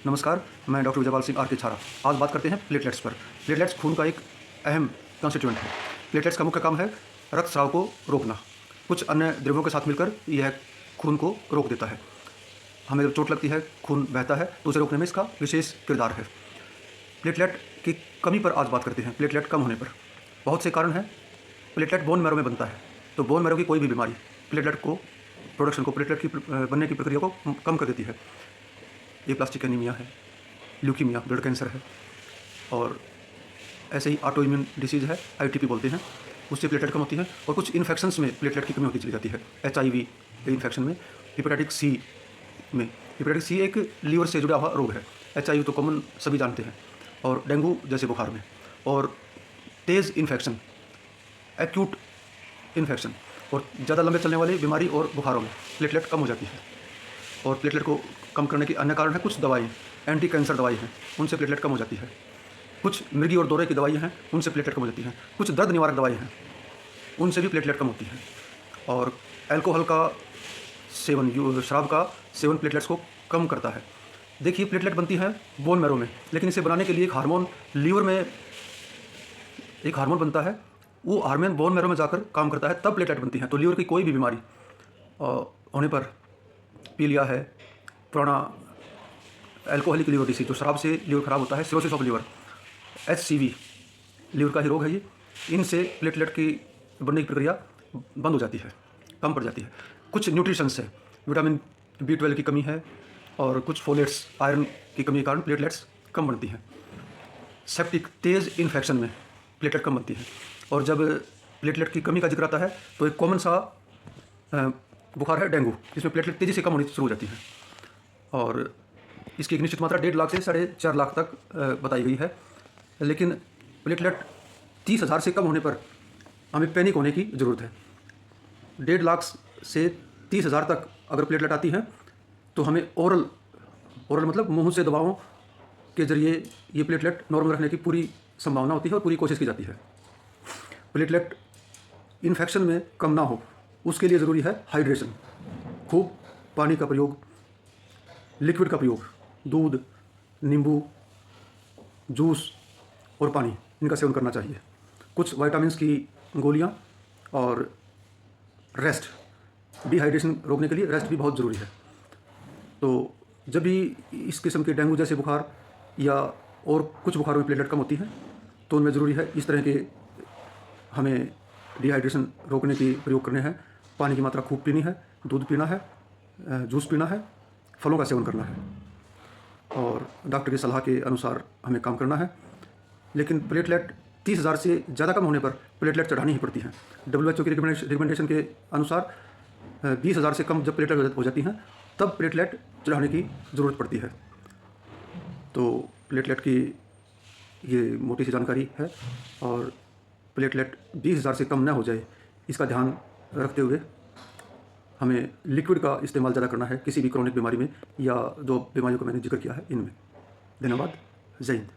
नमस्कार, मैं doctor Vijaypal Singh are के छारा। आज बात करते हैं प्लेटलेट्स पर। प्लेटलेट्स खून का एक अहम कंस्टिट्यूएंट है। प्लेटलेट्स का मुख्य काम है रक्तस्राव को रोकना। कुछ अन्य द्रव्यों के साथ मिलकर यह खून को रोक देता है। हमें जब चोट लगती है, खून बहता है, तो उसे रोकने में इसका विशेष किरदार है। प्लेटलेट की कमी पर आज बात करते हैं। प्लेटलेट कम होने पर बहुत से कारण हैं। प्लेटलेट बोन मैरो में बनता है, तो बोन मैरो की कोई भी बीमारी प्लेटलेट को प्लेटलेट की बनने की प्रक्रिया को कम कर देती है। ये प्लास्टिक एनीमिया है, ल्यूकीमिया ब्लड कैंसर है, और ऐसे ही ऑटो इम्यून डिसीज़ है, आईटीपी बोलते हैं, उससे प्लेटलेट कम होती है। और कुछ इन्फेक्शंस में प्लेटलेट की कमी होती चली जाती है। HIV इन्फेक्शन में, हेपेटाइटिस सी में। हेपेटाइटिस सी एक लीवर से जुड़ा हुआ रोग है। HIV तो कॉमन सभी जानते हैं, और डेंगू जैसे बुखार में। और तेज़ इन्फेक्शन, एक्यूट इन्फेक्शन और ज़्यादा लंबे चलने वाली बीमारी और बुखारों में प्लेटलेट कम हो जाती है। और प्लेटलेट को कम करने के अन्य कारण है कुछ दवाएँ, एंटी कैंसर दवाई हैं, उनसे प्लेटलेट कम हो जाती है। कुछ मिर्गी और दौरे की दवाइयाँ हैं, उनसे प्लेटलेट कम हो जाती हैं। कुछ दर्द निवारक दवाई हैं, उनसे भी प्लेटलेट कम होती है। और अल्कोहल का सेवन, शराब का सेवन प्लेटलेट्स को कम करता है। देखिए, प्लेटलेट बनती है बोन मैरो में, लेकिन इसे बनाने के लिए एक हार्मोन लीवर में एक हार्मोन बनता है, वो हार्मोन बोन मैरो में जाकर काम करता है, तब प्लेटलेट बनती है। तो लीवर की कोई भी बीमारी होने पर, पीलिया है, पुराना अल्कोहलिक लीवर डिसीज, जो शराब से लीवर खराब होता है, cirrhosis of liver, HCV liver का ही रोग है ये, इनसे प्लेटलेट की बनने की प्रक्रिया बंद हो जाती है, कम पड़ जाती है। कुछ न्यूट्रिशंस है, विटामिन B12 की कमी है, और कुछ फोलेट्स, आयरन की कमी के कारण प्लेटलेट्स कम बनती हैं। सेप्टिक तेज़ इन्फेक्शन में प्लेटलेट कम बनती है। और जब प्लेटलेट की कमी का जिक्र आता है, तो एक कॉमन सा बुखार है डेंगू, जिसमें प्लेटलेट तेज़ी से कम होनी शुरू हो जाती है। और इसकी एक निश्चित मात्रा 1.5 लाख से 4.5 लाख तक बताई गई है। लेकिन प्लेटलेट 30,000 से कम होने पर हमें पैनिक होने की ज़रूरत है। 1.5 लाख से 30,000 तक अगर प्लेटलेट आती हैं, तो हमें ओरल मतलब मुंह से दवाओं के जरिए ये प्लेटलेट नॉर्मल रखने की पूरी संभावना होती है और पूरी कोशिश की जाती है। प्लेटलेट इन्फेक्शन में कम ना हो, उसके लिए ज़रूरी है हाइड्रेशन, खूब पानी का प्रयोग, लिक्विड का प्रयोग, दूध, नींबू, जूस और पानी, इनका सेवन करना चाहिए। कुछ विटामिन्स की गोलियां, और रेस्ट, डिहाइड्रेशन रोकने के लिए रेस्ट भी बहुत ज़रूरी है। तो जब भी इस किस्म के डेंगू जैसे बुखार या और कुछ बुखारों में प्लेटलेट कम होती है, तो उनमें ज़रूरी है इस तरह के हमें डिहाइड्रेशन रोकने के प्रयोग करने हैं। पानी की मात्रा खूब पीनी है, दूध पीना है, जूस पीना है, फलों का सेवन करना है, और डॉक्टर की सलाह के अनुसार हमें काम करना है। लेकिन प्लेटलेट 30,000 से ज़्यादा कम होने पर प्लेटलेट चढ़ानी ही पड़ती हैं। WHO की रिकमेंडेशन के अनुसार 20,000 से कम जब प्लेटलेट हो जाती हैं, तब प्लेटलेट चढ़ाने की ज़रूरत पड़ती है। तो प्लेटलेट की ये मोटी सी जानकारी है, और प्लेटलेट 20,000 से कम ना हो जाए, इसका ध्यान रखते हुए हमें लिक्विड का इस्तेमाल ज़्यादा करना है किसी भी क्रोनिक बीमारी में, या जो बीमारियों का मैंने जिक्र किया है इनमें। धन्यवाद। जय हिंद।